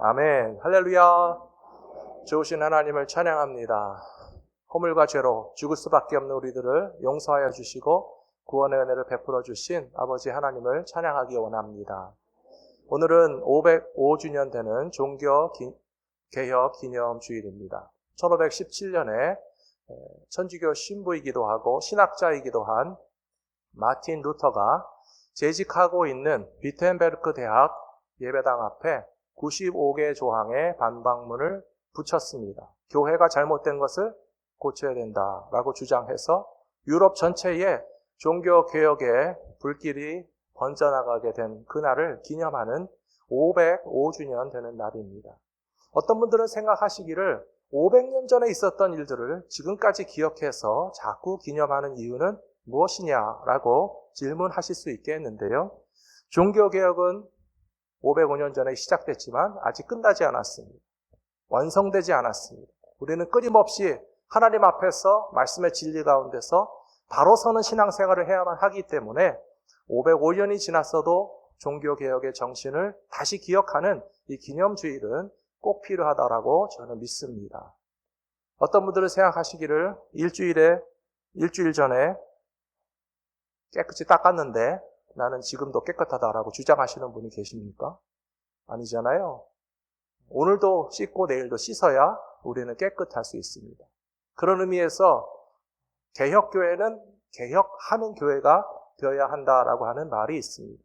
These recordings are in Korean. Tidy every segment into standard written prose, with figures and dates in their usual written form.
아멘. 할렐루야. 좋으신 하나님을 찬양합니다. 허물과 죄로 죽을 수밖에 없는 우리들을 용서하여 주시고 구원의 은혜를 베풀어 주신 아버지 하나님을 찬양하기 원합니다. 오늘은 505주년 되는 종교개혁 기념주일입니다. 1517년에 천주교 신부이기도 하고 신학자이기도 한 마틴 루터가 재직하고 있는 비텐베르크 대학 예배당 앞에 95개 조항의 반박문을 붙였습니다. 교회가 잘못된 것을 고쳐야 된다라고 주장해서 유럽 전체에 종교개혁의 불길이 번져나가게 된 그날을 기념하는 505주년 되는 날입니다. 어떤 분들은 생각하시기를 500년 전에 있었던 일들을 지금까지 기억해서 자꾸 기념하는 이유는 무엇이냐라고 질문하실 수 있겠는데요. 종교개혁은 505년 전에 시작됐지만 아직 끝나지 않았습니다. 완성되지 않았습니다. 우리는 끊임없이 하나님 앞에서 말씀의 진리 가운데서 바로 서는 신앙생활을 해야만 하기 때문에 505년이 지났어도 종교개혁의 정신을 다시 기억하는 이 기념주일은 꼭 필요하다라고 저는 믿습니다. 어떤 분들은 생각하시기를 일주일 전에 깨끗이 닦았는데 나는 지금도 깨끗하다라고 주장하시는 분이 계십니까? 아니잖아요. 오늘도 씻고 내일도 씻어야 우리는 깨끗할 수 있습니다. 그런 의미에서 개혁교회는 개혁하는 교회가 되어야 한다라고 하는 말이 있습니다.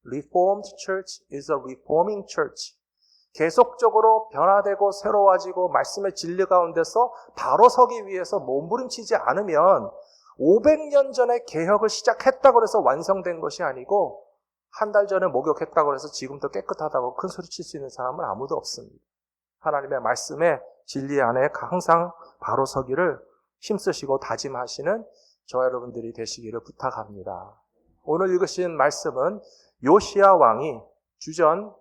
Reformed Church is a reforming church. 계속적으로 변화되고 새로워지고 말씀의 진리 가운데서 바로 서기 위해서 몸부림치지 않으면 500년 전에 개혁을 시작했다고 해서 완성된 것이 아니고 한 달 전에 목욕했다고 해서 지금도 깨끗하다고 큰 소리 칠 수 있는 사람은 아무도 없습니다. 하나님의 말씀의 진리 안에 항상 바로 서기를 힘쓰시고 다짐하시는 저와 여러분들이 되시기를 부탁합니다. 오늘 읽으신 말씀은 요시야 왕이 주전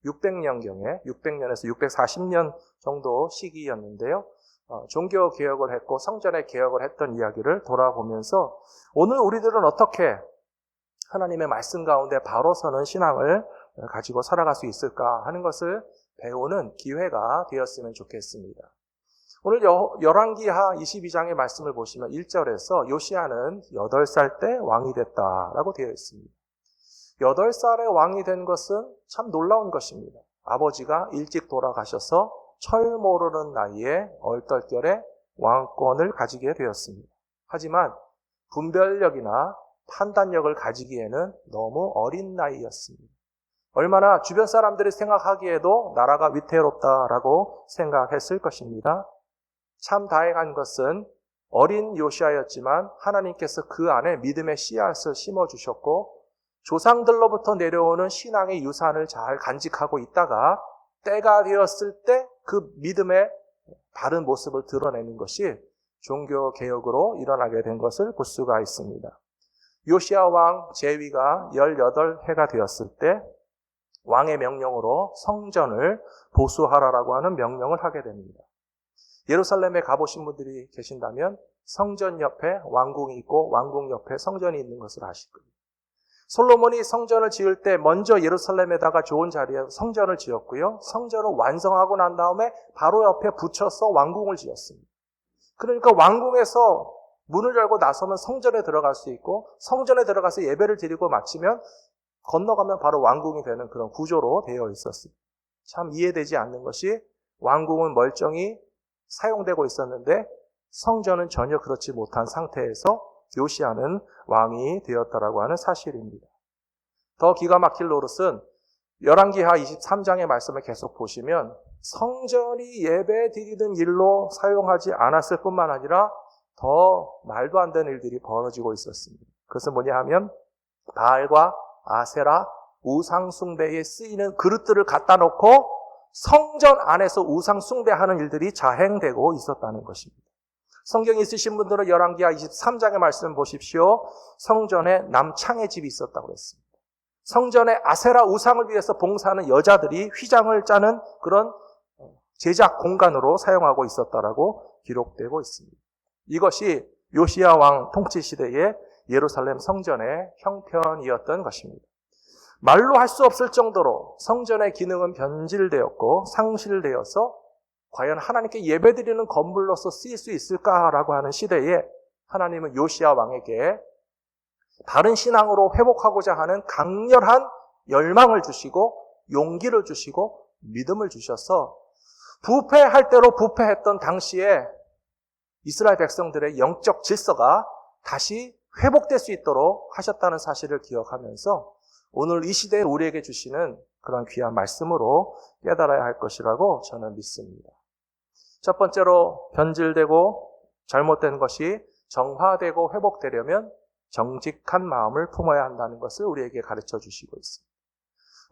600년경에 600년에서 640년 정도 시기였는데요. 종교개혁을 했고 성전의 개혁을 했던 이야기를 돌아보면서 오늘 우리들은 어떻게 하나님의 말씀 가운데 바로 서는 신앙을 가지고 살아갈 수 있을까 하는 것을 배우는 기회가 되었으면 좋겠습니다. 오늘 열왕기하 22장의 말씀을 보시면 1절에서 요시야는 8살 때 왕이 됐다라고 되어 있습니다. 8살에 왕이 된 것은 참 놀라운 것입니다. 아버지가 일찍 돌아가셔서 철 모르는 나이에 얼떨결에 왕권을 가지게 되었습니다. 하지만 분별력이나 판단력을 가지기에는 너무 어린 나이였습니다. 얼마나 주변 사람들이 생각하기에도 나라가 위태롭다라고 생각했을 것입니다. 참 다행한 것은 어린 요시야였지만 하나님께서 그 안에 믿음의 씨앗을 심어주셨고 조상들로부터 내려오는 신앙의 유산을 잘 간직하고 있다가 때가 되었을 때 그 믿음의 바른 모습을 드러내는 것이 종교개혁으로 일어나게 된 것을 볼 수가 있습니다. 요시야 왕 재위가 18해가 되었을 때 왕의 명령으로 성전을 보수하라라고 하는 명령을 하게 됩니다. 예루살렘에 가보신 분들이 계신다면 성전 옆에 왕궁이 있고 왕궁 옆에 성전이 있는 것을 아실 겁니다. 솔로몬이 성전을 지을 때 먼저 예루살렘에다가 좋은 자리에 성전을 지었고요. 성전을 완성하고 난 다음에 바로 옆에 붙여서 왕궁을 지었습니다. 그러니까 왕궁에서 문을 열고 나서면 성전에 들어갈 수 있고 성전에 들어가서 예배를 드리고 마치면 건너가면 바로 왕궁이 되는 그런 구조로 되어 있었습니다. 참 이해되지 않는 것이 왕궁은 멀쩡히 사용되고 있었는데 성전은 전혀 그렇지 못한 상태에서 요시야는 왕이 되었다라고 하는 사실입니다. 더 기가 막힐 노릇은 열왕기하 23장의 말씀을 계속 보시면 성전이 예배 드리는 일로 사용하지 않았을 뿐만 아니라 더 말도 안 되는 일들이 벌어지고 있었습니다. 그것은 뭐냐 하면 바알과 아세라 우상 숭배에 쓰이는 그릇들을 갖다 놓고 성전 안에서 우상 숭배하는 일들이 자행되고 있었다는 것입니다. 성경이 있으신 분들은 열왕기하 23장의 말씀 보십시오. 성전에 남창의 집이 있었다고 했습니다. 성전에 아세라 우상을 위해서 봉사하는 여자들이 휘장을 짜는 그런 제작 공간으로 사용하고 있었다라고 기록되고 있습니다. 이것이 요시야 왕 통치 시대의 예루살렘 성전의 형편이었던 것입니다. 말로 할 수 없을 정도로 성전의 기능은 변질되었고 상실되어서 과연 하나님께 예배드리는 건물로서 쓰일 수 있을까라고 하는 시대에 하나님은 요시야 왕에게 바른 신앙으로 회복하고자 하는 강렬한 열망을 주시고 용기를 주시고 믿음을 주셔서 부패할 대로 부패했던 당시에 이스라엘 백성들의 영적 질서가 다시 회복될 수 있도록 하셨다는 사실을 기억하면서 오늘 이 시대에 우리에게 주시는 그런 귀한 말씀으로 깨달아야 할 것이라고 저는 믿습니다. 첫 번째로 변질되고 잘못된 것이 정화되고 회복되려면 정직한 마음을 품어야 한다는 것을 우리에게 가르쳐 주시고 있습니다.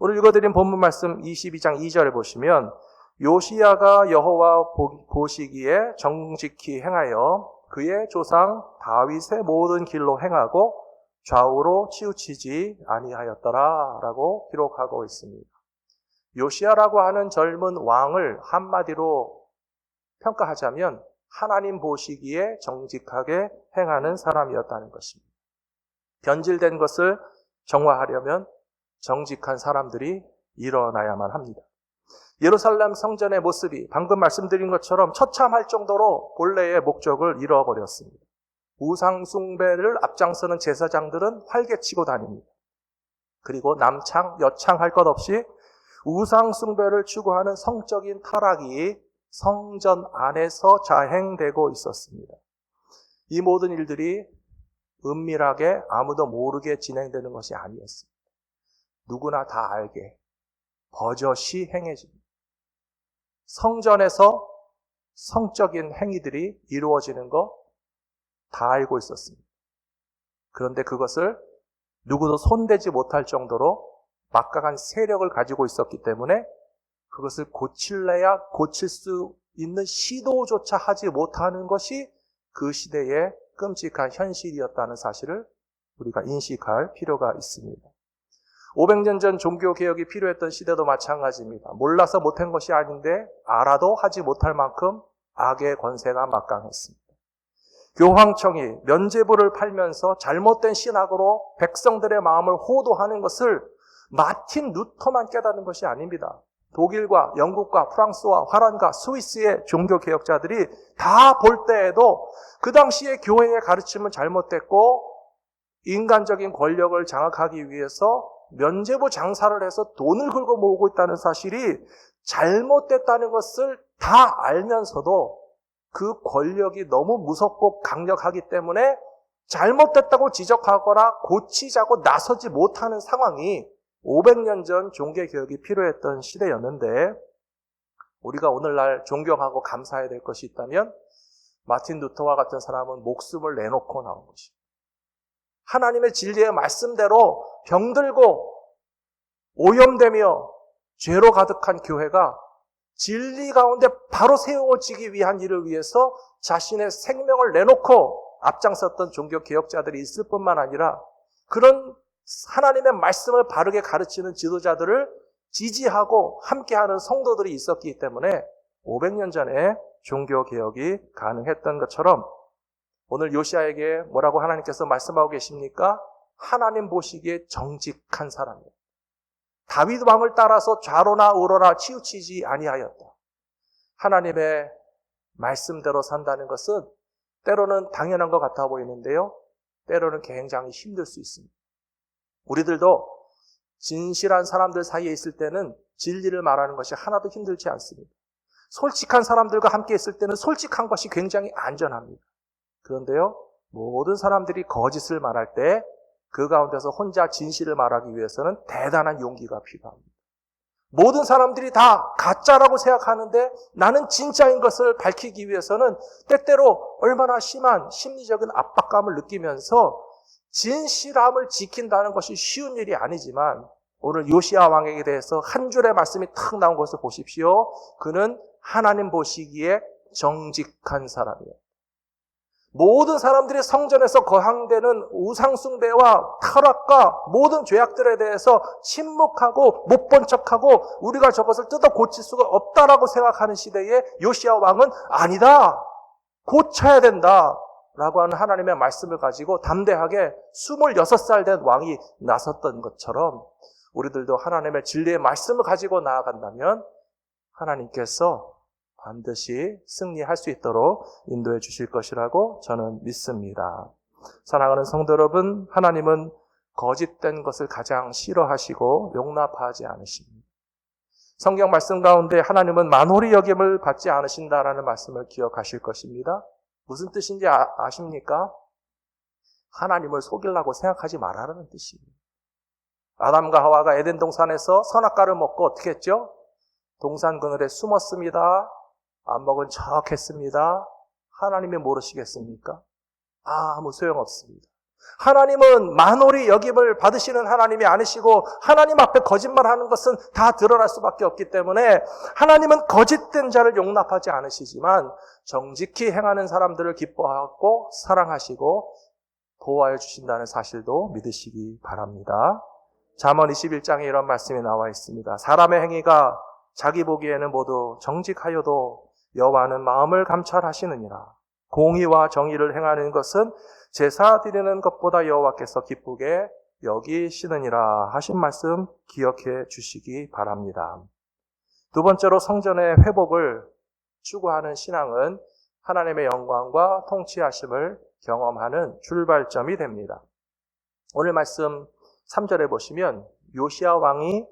오늘 읽어드린 본문 말씀 22장 2절에 보시면 요시야가 여호와 보시기에 정직히 행하여 그의 조상 다윗의 모든 길로 행하고 좌우로 치우치지 아니하였더라 라고 기록하고 있습니다. 요시야라고 하는 젊은 왕을 한마디로 평가하자면 하나님 보시기에 정직하게 행하는 사람이었다는 것입니다. 변질된 것을 정화하려면 정직한 사람들이 일어나야만 합니다. 예루살렘 성전의 모습이 방금 말씀드린 것처럼 처참할 정도로 본래의 목적을 잃어버렸습니다. 우상 숭배를 앞장서는 제사장들은 활개치고 다닙니다. 그리고 남창, 여창 할 것 없이 우상 숭배를 추구하는 성적인 타락이 성전 안에서 자행되고 있었습니다. 이 모든 일들이 은밀하게 아무도 모르게 진행되는 것이 아니었습니다. 누구나 다 알게 버젓이 행해집니다. 성전에서 성적인 행위들이 이루어지는 거 다 알고 있었습니다. 그런데 그것을 누구도 손대지 못할 정도로 막강한 세력을 가지고 있었기 때문에 그것을 고칠래야 고칠 수 있는 시도조차 하지 못하는 것이 그 시대의 끔찍한 현실이었다는 사실을 우리가 인식할 필요가 있습니다. 500년 전 종교개혁이 필요했던 시대도 마찬가지입니다. 몰라서 못한 것이 아닌데 알아도 하지 못할 만큼 악의 권세가 막강했습니다. 교황청이 면죄부를 팔면서 잘못된 신학으로 백성들의 마음을 호도하는 것을 마틴 루터만 깨닫는 것이 아닙니다. 독일과 영국과 프랑스와 화란과 스위스의 종교개혁자들이 다 볼 때에도 그 당시에 교회의 가르침은 잘못됐고 인간적인 권력을 장악하기 위해서 면죄부 장사를 해서 돈을 긁어 모으고 있다는 사실이 잘못됐다는 것을 다 알면서도 그 권력이 너무 무섭고 강력하기 때문에 잘못됐다고 지적하거나 고치자고 나서지 못하는 상황이 500년 전 종교개혁이 필요했던 시대였는데 우리가 오늘날 존경하고 감사해야 될 것이 있다면 마틴 루터와 같은 사람은 목숨을 내놓고 나온 것입니다. 하나님의 진리의 말씀대로 병들고 오염되며 죄로 가득한 교회가 진리 가운데 바로 세워지기 위한 일을 위해서 자신의 생명을 내놓고 앞장섰던 종교개혁자들이 있을 뿐만 아니라 그런 하나님의 말씀을 바르게 가르치는 지도자들을 지지하고 함께하는 성도들이 있었기 때문에 500년 전에 종교개혁이 가능했던 것처럼 오늘 요시야에게 뭐라고 하나님께서 말씀하고 계십니까? 하나님 보시기에 정직한 사람이에요. 다윗 왕을 따라서 좌로나 우로나 치우치지 아니하였다. 하나님의 말씀대로 산다는 것은 때로는 당연한 것 같아 보이는데요. 때로는 굉장히 힘들 수 있습니다. 우리들도 진실한 사람들 사이에 있을 때는 진리를 말하는 것이 하나도 힘들지 않습니다. 솔직한 사람들과 함께 있을 때는 솔직한 것이 굉장히 안전합니다. 그런데요, 모든 사람들이 거짓을 말할 때 그 가운데서 혼자 진실을 말하기 위해서는 대단한 용기가 필요합니다. 모든 사람들이 다 가짜라고 생각하는데 나는 진짜인 것을 밝히기 위해서는 때때로 얼마나 심한 심리적인 압박감을 느끼면서 진실함을 지킨다는 것이 쉬운 일이 아니지만 오늘 요시야 왕에게 대해서 한 줄의 말씀이 탁 나온 것을 보십시오. 그는 하나님 보시기에 정직한 사람이에요. 모든 사람들이 성전에서 거항되는 우상숭배와 타락과 모든 죄악들에 대해서 침묵하고 못 본 척하고 우리가 저것을 뜯어 고칠 수가 없다라고 생각하는 시대에 요시야 왕은 아니다. 고쳐야 된다. 라고 하는 하나님의 말씀을 가지고 담대하게 26살 된 왕이 나섰던 것처럼 우리들도 하나님의 진리의 말씀을 가지고 나아간다면 하나님께서 반드시 승리할 수 있도록 인도해 주실 것이라고 저는 믿습니다. 사랑하는 성도 여러분, 하나님은 거짓된 것을 가장 싫어하시고 용납하지 않으십니다. 성경 말씀 가운데 하나님은 만홀히 여김을 받지 않으신다라는 말씀을 기억하실 것입니다. 무슨 뜻인지 아십니까? 하나님을 속이려고 생각하지 말라는 뜻입니다. 아담과 하와가 에덴 동산에서 선악과를 먹고 어떻게 했죠? 동산 그늘에 숨었습니다. 안 먹은 척 했습니다. 하나님이 모르시겠습니까? 아무 소용없습니다. 하나님은 만홀히 여김을 받으시는 하나님이 아니시고 하나님 앞에 거짓말하는 것은 다 드러날 수밖에 없기 때문에 하나님은 거짓된 자를 용납하지 않으시지만 정직히 행하는 사람들을 기뻐하고 사랑하시고 보호하여 주신다는 사실도 믿으시기 바랍니다. 잠언 21장에 이런 말씀이 나와 있습니다. 사람의 행위가 자기 보기에는 모두 정직하여도 여호와는 마음을 감찰하시느니라. 공의와 정의를 행하는 것은 제사 드리는 것보다 여호와께서 기쁘게 여기시느니라 하신 말씀 기억해 주시기 바랍니다. 두 번째로 성전의 회복을 추구하는 신앙은 하나님의 영광과 통치하심을 경험하는 출발점이 됩니다. 오늘 말씀 3절에 보시면 요시야 왕이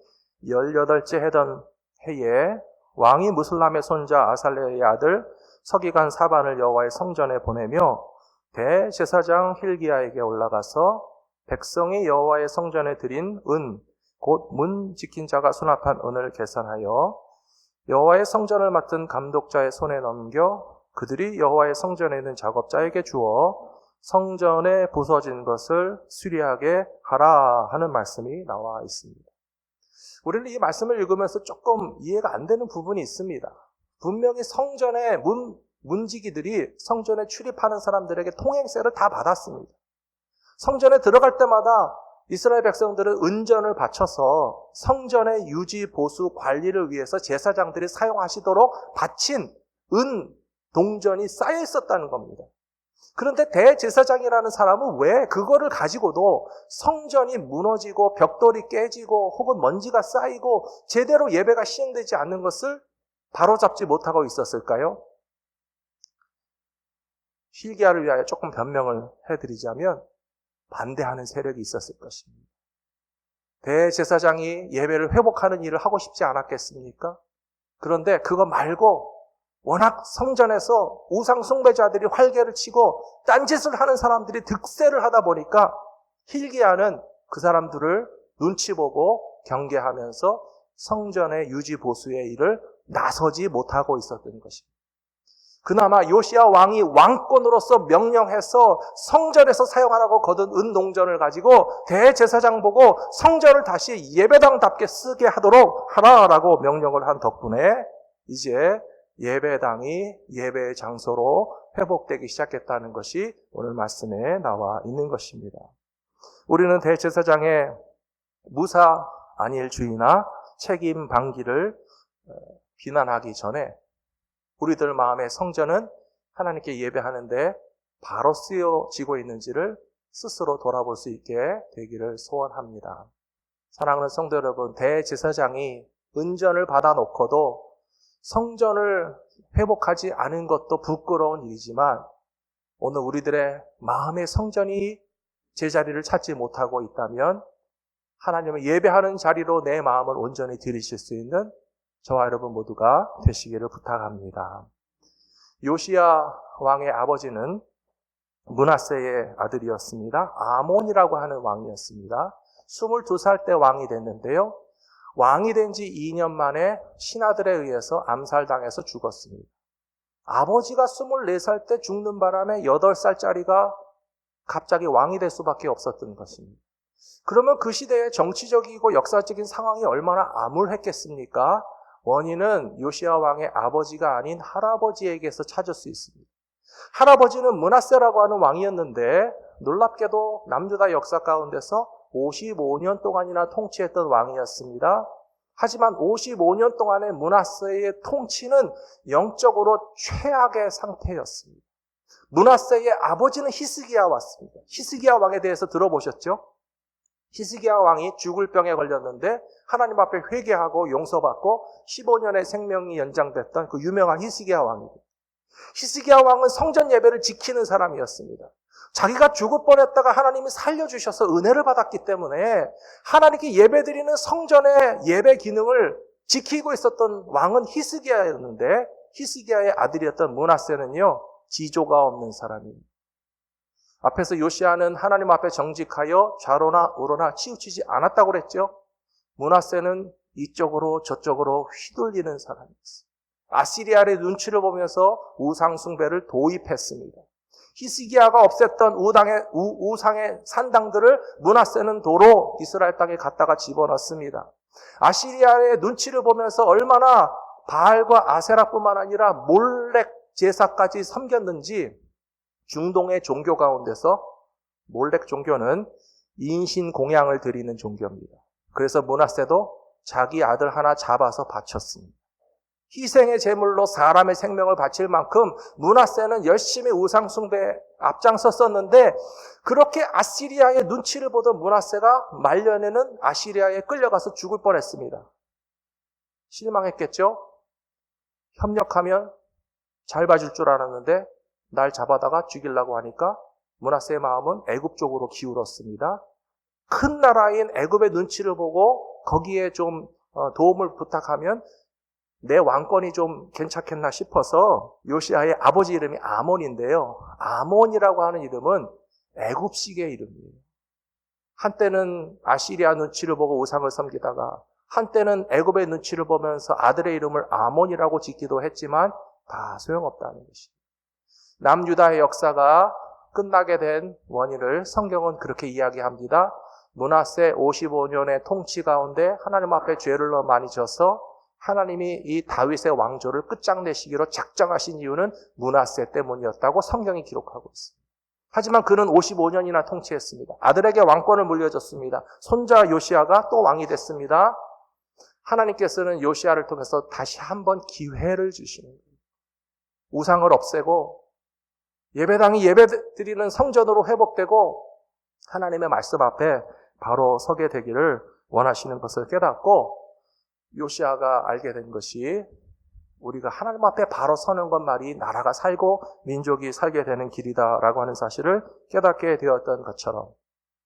18째 해던 해에 왕이 무슬람의 손자 아살레의 아들 서기관 사반을 여호와의 성전에 보내며 대제사장 힐기야에게 올라가서 백성이 여호와의 성전에 드린 은, 곧 문 지킨 자가 수납한 은을 계산하여 여호와의 성전을 맡은 감독자의 손에 넘겨 그들이 여호와의 성전에 있는 작업자에게 주어 성전에 부서진 것을 수리하게 하라 하는 말씀이 나와 있습니다. 우리는 이 말씀을 읽으면서 조금 이해가 안 되는 부분이 있습니다. 분명히 성전의 문지기들이 성전에 출입하는 사람들에게 통행세를 다 받았습니다. 성전에 들어갈 때마다 이스라엘 백성들은 은전을 바쳐서 성전의 유지, 보수, 관리를 위해서 제사장들이 사용하시도록 바친 은 동전이 쌓여 있었다는 겁니다. 그런데 대제사장이라는 사람은 왜 그거를 가지고도 성전이 무너지고 벽돌이 깨지고 혹은 먼지가 쌓이고 제대로 예배가 시행되지 않는 것을 바로잡지 못하고 있었을까요? 힐기야를 위하여 조금 변명을 해드리자면 반대하는 세력이 있었을 것입니다. 대제사장이 예배를 회복하는 일을 하고 싶지 않았겠습니까? 그런데 그거 말고 워낙 성전에서 우상 숭배자들이 활개를 치고 딴짓을 하는 사람들이 득세를 하다 보니까 힐기야는 그 사람들을 눈치 보고 경계하면서 성전의 유지 보수의 일을 나서지 못하고 있었던 것입니다. 그나마 요시야 왕이 왕권으로서 명령해서 성전에서 사용하라고 거둔 은동전을 가지고 대제사장 보고 성전을 다시 예배당답게 쓰게 하도록 하라라고 명령을 한 덕분에 이제 예배당이 예배의 장소로 회복되기 시작했다는 것이 오늘 말씀에 나와 있는 것입니다. 우리는 대제사장의 무사 안일주의나 책임 방기를 비난하기 전에 우리들 마음의 성전은 하나님께 예배하는데 바로 쓰여지고 있는지를 스스로 돌아볼 수 있게 되기를 소원합니다. 사랑하는 성도 여러분, 대제사장이 은전을 받아놓고도 성전을 회복하지 않은 것도 부끄러운 일이지만 오늘 우리들의 마음의 성전이 제자리를 찾지 못하고 있다면 하나님을 예배하는 자리로 내 마음을 온전히 들이실 수 있는 저와 여러분 모두가 되시기를 부탁합니다. 요시야 왕의 아버지는 므낫세의 아들이었습니다. 아몬이라고 하는 왕이었습니다. 22살 때 왕이 됐는데요. 왕이 된 지 2년 만에 신하들에 의해서 암살당해서 죽었습니다. 아버지가 24살 때 죽는 바람에 8살짜리가 갑자기 왕이 될 수밖에 없었던 것입니다. 그러면 그 시대의 정치적이고 역사적인 상황이 얼마나 암울했겠습니까? 원인은 요시야 왕의 아버지가 아닌 할아버지에게서 찾을 수 있습니다. 할아버지는 므낫세라고 하는 왕이었는데 놀랍게도 남유다 역사 가운데서 55년 동안이나 통치했던 왕이었습니다. 하지만 55년 동안의 므낫세의 통치는 영적으로 최악의 상태였습니다. 므낫세의 아버지는 히스기야 왔습니다. 히스기야 왕에 대해서 들어보셨죠? 히스기야 왕이 죽을 병에 걸렸는데 하나님 앞에 회개하고 용서받고 15년의 생명이 연장됐던 그 유명한 히스기야 왕입니다. 히스기야 왕은 성전 예배를 지키는 사람이었습니다. 자기가 죽을 뻔했다가 하나님이 살려주셔서 은혜를 받았기 때문에 하나님께 예배드리는 성전의 예배 기능을 지키고 있었던 왕은 히스기야였는데 히스기야의 아들이었던 므낫세는요, 지조가 없는 사람입니다. 앞에서 요시야는 하나님 앞에 정직하여 좌로나 우로나 치우치지 않았다고 그랬죠. 므낫세는 이쪽으로 저쪽으로 휘둘리는 사람이었어요. 아시리아의 눈치를 보면서 우상 숭배를 도입했습니다. 히스기야가 없앴던 우상의 산당들을 므낫세는 도로 이스라엘 땅에 갖다가 집어넣습니다. 아시리아의 눈치를 보면서 얼마나 바알과 아세라뿐만 아니라 몰렉 제사까지 섬겼는지 중동의 종교 가운데서 몰렉 종교는 인신 공양을 드리는 종교입니다. 그래서 므낫세도 자기 아들 하나 잡아서 바쳤습니다. 희생의 제물로 사람의 생명을 바칠 만큼 므낫세는 열심히 우상 숭배에 앞장섰었는데 그렇게 아시리아의 눈치를 보던 므낫세가 말년에는 아시리아에 끌려가서 죽을 뻔했습니다. 실망했겠죠? 협력하면 잘 봐줄 줄 알았는데 날 잡아다가 죽이려고 하니까 므낫세의 마음은 애굽 쪽으로 기울었습니다. 큰 나라인 애굽의 눈치를 보고 거기에 좀 도움을 부탁하면 내 왕권이 좀 괜찮겠나 싶어서 요시야의 아버지 이름이 아몬인데요. 아몬이라고 하는 이름은 애굽식의 이름이에요. 한때는 아시리아 눈치를 보고 우상을 섬기다가 한때는 애굽의 눈치를 보면서 아들의 이름을 아몬이라고 짓기도 했지만 다 소용없다는 것입니다. 남유다의 역사가 끝나게 된 원인을 성경은 그렇게 이야기합니다. 므낫세 55년의 통치 가운데 하나님 앞에 죄를 너무 많이 져서 하나님이 이 다윗의 왕조를 끝장내시기로 작정하신 이유는 므낫세 때문이었다고 성경이 기록하고 있습니다. 하지만 그는 55년이나 통치했습니다. 아들에게 왕권을 물려줬습니다. 손자 요시야가 또 왕이 됐습니다. 하나님께서는 요시야를 통해서 다시 한번 기회를 주시는 거예요. 우상을 없애고 예배당이 예배드리는 성전으로 회복되고 하나님의 말씀 앞에 바로 서게 되기를 원하시는 것을 깨닫고 요시야가 알게 된 것이 우리가 하나님 앞에 바로 서는 것만이 나라가 살고 민족이 살게 되는 길이다라고 하는 사실을 깨닫게 되었던 것처럼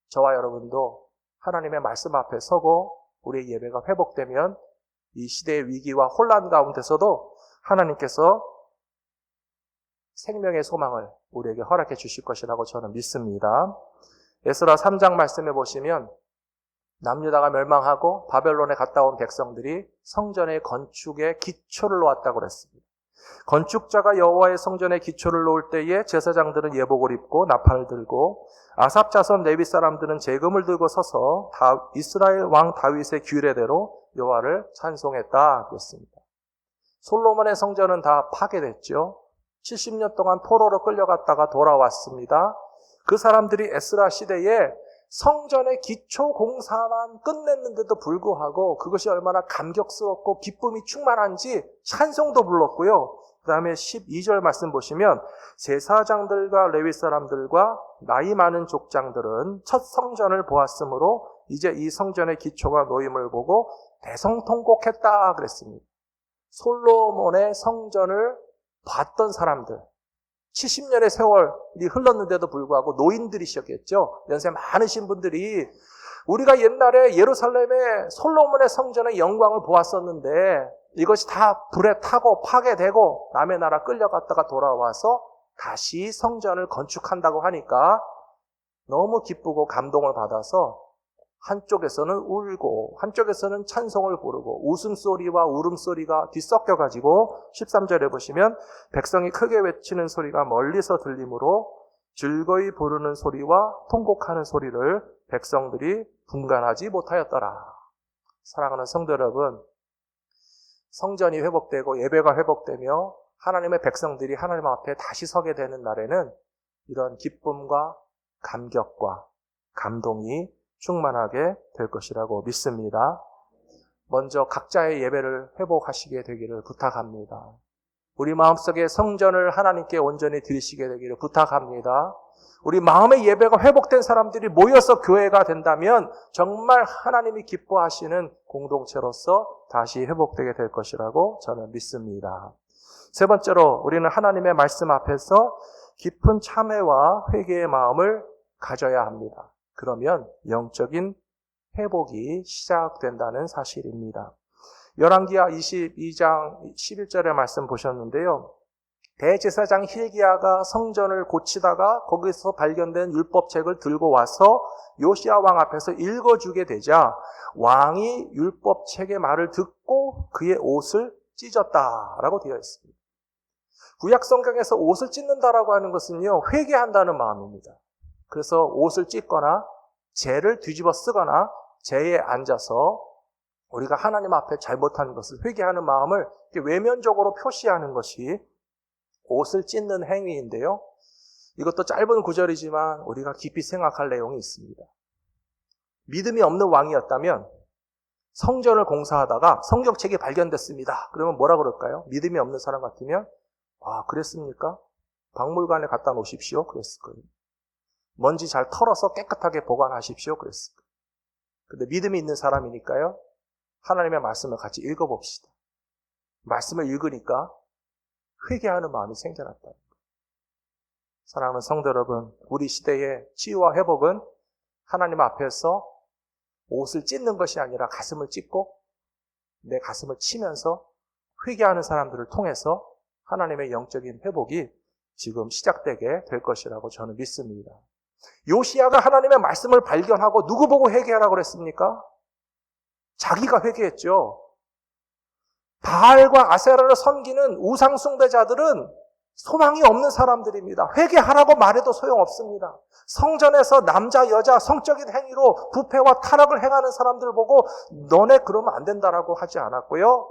저와 여러분도 하나님의 말씀 앞에 서고 우리의 예배가 회복되면 이 시대의 위기와 혼란 가운데서도 하나님께서 생명의 소망을 우리에게 허락해 주실 것이라고 저는 믿습니다. 에스라 3장 말씀해 보시면 남유다가 멸망하고 바벨론에 갔다 온 백성들이 성전의 건축에 기초를 놓았다고 그랬습니다. 건축자가 여호와의 성전에 기초를 놓을 때에 제사장들은 예복을 입고 나팔을 들고 아삽 자손 레위 사람들은 제금을 들고 서서 이스라엘 왕 다윗의 규례대로 여호와를 찬송했다 그랬습니다. 솔로몬의 성전은 다 파괴됐죠. 70년 동안 포로로 끌려갔다가 돌아왔습니다. 그 사람들이 에스라 시대에 성전의 기초 공사만 끝냈는데도 불구하고 그것이 얼마나 감격스럽고 기쁨이 충만한지 찬송도 불렀고요. 그 다음에 12절 말씀 보시면 제사장들과 레위 사람들과 나이 많은 족장들은 첫 성전을 보았으므로 이제 이 성전의 기초가 놓임을 보고 대성통곡했다 그랬습니다. 솔로몬의 성전을 봤던 사람들 70년의 세월이 흘렀는데도 불구하고 노인들이셨겠죠. 연세 많으신 분들이 우리가 옛날에 예루살렘의 솔로몬의 성전의 영광을 보았었는데 이것이 다 불에 타고 파괴되고 남의 나라 끌려갔다가 돌아와서 다시 성전을 건축한다고 하니까 너무 기쁘고 감동을 받아서 한쪽에서는 울고 한쪽에서는 찬송을 부르고 웃음소리와 울음소리가 뒤섞여가지고 13절에 보시면 백성이 크게 외치는 소리가 멀리서 들리므로 즐거이 부르는 소리와 통곡하는 소리를 백성들이 분간하지 못하였더라. 사랑하는 성도 여러분, 성전이 회복되고 예배가 회복되며 하나님의 백성들이 하나님 앞에 다시 서게 되는 날에는 이런 기쁨과 감격과 감동이 충만하게 될 것이라고 믿습니다. 먼저 각자의 예배를 회복하시게 되기를 부탁합니다. 우리 마음속에 성전을 하나님께 온전히 드리시게 되기를 부탁합니다. 우리 마음의 예배가 회복된 사람들이 모여서 교회가 된다면 정말 하나님이 기뻐하시는 공동체로서 다시 회복되게 될 것이라고 저는 믿습니다. 세 번째로 우리는 하나님의 말씀 앞에서 깊은 참회와 회개의 마음을 가져야 합니다. 그러면 영적인 회복이 시작된다는 사실입니다. 열왕기하 22장 11절의 말씀 보셨는데요. 대제사장 hil기야가 성전을 고치다가 거기서 발견된 율법책을 들고 와서 요시야 왕 앞에서 읽어주게 되자 왕이 율법책의 말을 듣고 그의 옷을 찢었다라고 되어 있습니다. 구약 성경에서 옷을 찢는다라고 하는 것은요, 회개한다는 마음입니다. 그래서 옷을 찢거나 죄를 뒤집어 쓰거나 죄에 앉아서 우리가 하나님 앞에 잘못한 것을 회개하는 마음을 외면적으로 표시하는 것이 옷을 찢는 행위인데요. 이것도 짧은 구절이지만 우리가 깊이 생각할 내용이 있습니다. 믿음이 없는 왕이었다면 성전을 공사하다가 성경책이 발견됐습니다. 그러면 뭐라 그럴까요? 믿음이 없는 사람 같으면 그랬습니까? 박물관에 갖다 놓으십시오. 그랬을 거예요. 먼지 잘 털어서 깨끗하게 보관하십시오. 그랬을 거예요. 근데 믿음이 있는 사람이니까요. 하나님의 말씀을 같이 읽어봅시다. 말씀을 읽으니까 회개하는 마음이 생겨났다. 사랑하는 성도 여러분, 우리 시대의 치유와 회복은 하나님 앞에서 옷을 찢는 것이 아니라 가슴을 찢고 내 가슴을 치면서 회개하는 사람들을 통해서 하나님의 영적인 회복이 지금 시작되게 될 것이라고 저는 믿습니다. 요시야가 하나님의 말씀을 발견하고 누구 보고 회개하라고 그랬습니까? 자기가 회개했죠. 바알과 아세라를 섬기는 우상 숭배자들은 소망이 없는 사람들입니다. 회개하라고 말해도 소용없습니다. 성전에서 남자, 여자 성적인 행위로 부패와 타락을 행하는 사람들 보고 너네 그러면 안 된다라고 하지 않았고요.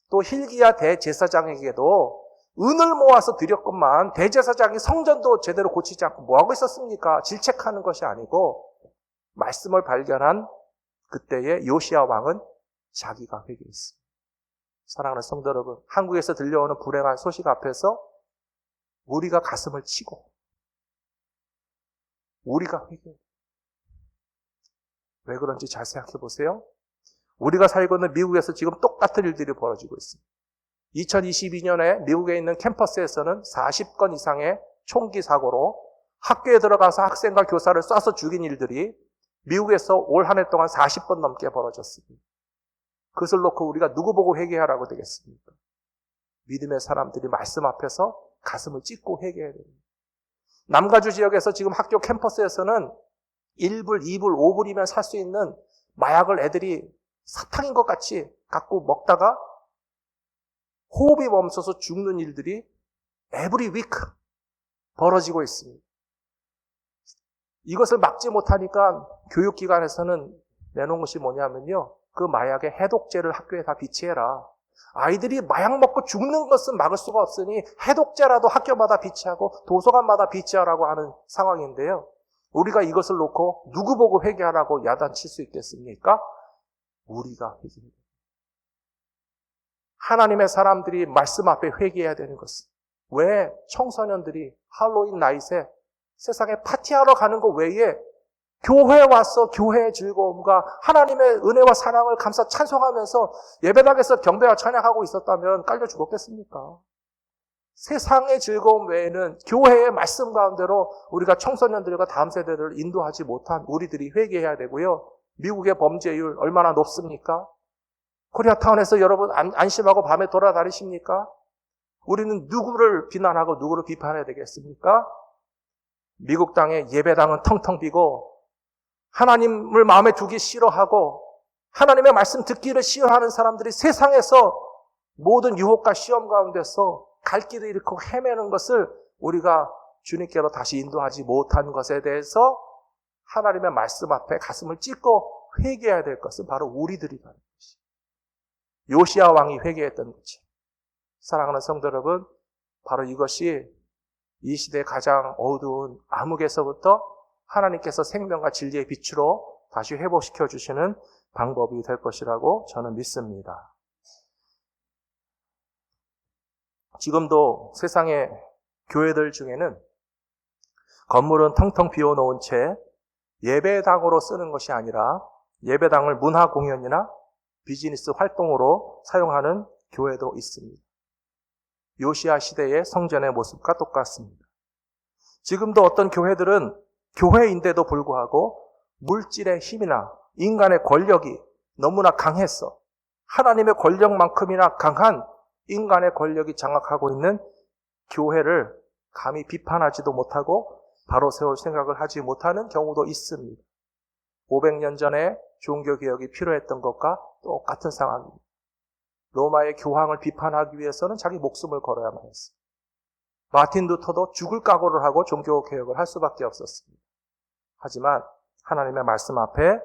또 hil기야 대제사장에게도 은을 모아서 드렸건만 대제사장이 성전도 제대로 고치지 않고 뭐하고 있었습니까? 질책하는 것이 아니고 말씀을 발견한 그때의 요시야 왕은 자기가 회개했습니다. 사랑하는 성도 여러분, 한국에서 들려오는 불행한 소식 앞에서 우리가 가슴을 치고 우리가 회개해요. 왜 그런지 잘 생각해 보세요. 우리가 살고 있는 미국에서 지금 똑같은 일들이 벌어지고 있습니다. 2022년에 미국에 있는 캠퍼스에서는 40건 이상의 총기 사고로 학교에 들어가서 학생과 교사를 쏴서 죽인 일들이 미국에서 올 한 해 동안 40번 넘게 벌어졌습니다. 그것을 놓고 우리가 누구 보고 회개하라고 되겠습니까? 믿음의 사람들이 말씀 앞에서 가슴을 찢고 회개해야 됩니다. 남가주 지역에서 지금 학교 캠퍼스에서는 1불, 2불, 5불이면 살 수 있는 마약을 애들이 사탕인 것 같이 갖고 먹다가 호흡이 멈춰서 죽는 일들이 every week 벌어지고 있습니다. 이것을 막지 못하니까 교육기관에서는 내놓은 것이 뭐냐면요. 그 마약의 해독제를 학교에 다 비치해라. 아이들이 마약 먹고 죽는 것은 막을 수가 없으니 해독제라도 학교마다 비치하고 도서관마다 비치하라고 하는 상황인데요. 우리가 이것을 놓고 누구 보고 회개하라고 야단칠 수 있겠습니까? 우리가 회개해야 됩니다. 하나님의 사람들이 말씀 앞에 회개해야 되는 것은 왜 청소년들이 할로윈 나잇에 세상에 파티하러 가는 것 외에 교회에 와서 교회의 즐거움과 하나님의 은혜와 사랑을 감사 찬송하면서 예배당에서 경배와 찬양하고 있었다면 깔려 죽었겠습니까? 세상의 즐거움 외에는 교회의 말씀 가운데로 우리가 청소년들과 다음 세대를 인도하지 못한 우리들이 회개해야 되고요. 미국의 범죄율 얼마나 높습니까? 코리아타운에서 여러분 안심하고 밤에 돌아다니십니까? 우리는 누구를 비난하고 누구를 비판해야 되겠습니까? 미국 땅의 예배당은 텅텅 비고 하나님을 마음에 두기 싫어하고 하나님의 말씀 듣기를 싫어하는 사람들이 세상에서 모든 유혹과 시험 가운데서 갈 길을 잃고 헤매는 것을 우리가 주님께로 다시 인도하지 못한 것에 대해서 하나님의 말씀 앞에 가슴을 찢고 회개해야 될 것은 바로 우리들이라는 것이. 요시야 왕이 회개했던 거지. 사랑하는 성도 여러분, 바로 이것이 이 시대의 가장 어두운 암흑에서부터 하나님께서 생명과 진리의 빛으로 다시 회복시켜 주시는 방법이 될 것이라고 저는 믿습니다. 지금도 세상의 교회들 중에는 건물은 텅텅 비워놓은 채 예배당으로 쓰는 것이 아니라 예배당을 문화 공연이나 비즈니스 활동으로 사용하는 교회도 있습니다. 요시야 시대의 성전의 모습과 똑같습니다. 지금도 어떤 교회들은 교회인데도 불구하고 물질의 힘이나 인간의 권력이 너무나 강해서 하나님의 권력만큼이나 강한 인간의 권력이 장악하고 있는 교회를 감히 비판하지도 못하고 바로 세울 생각을 하지 못하는 경우도 있습니다. 500년 전에 종교개혁이 필요했던 것과 똑같은 상황입니다. 로마의 교황을 비판하기 위해서는 자기 목숨을 걸어야만 했습니다. 마틴 루터도 죽을 각오를 하고 종교개혁을 할 수밖에 없었습니다. 하지만 하나님의 말씀 앞에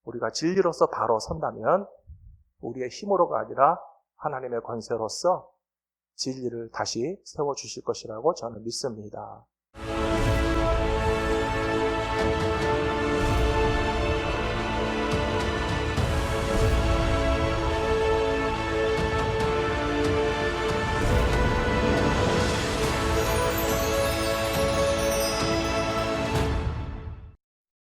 우리가 진리로서 바로 선다면 우리의 힘으로가 아니라 하나님의 권세로서 진리를 다시 세워주실 것이라고 저는 믿습니다.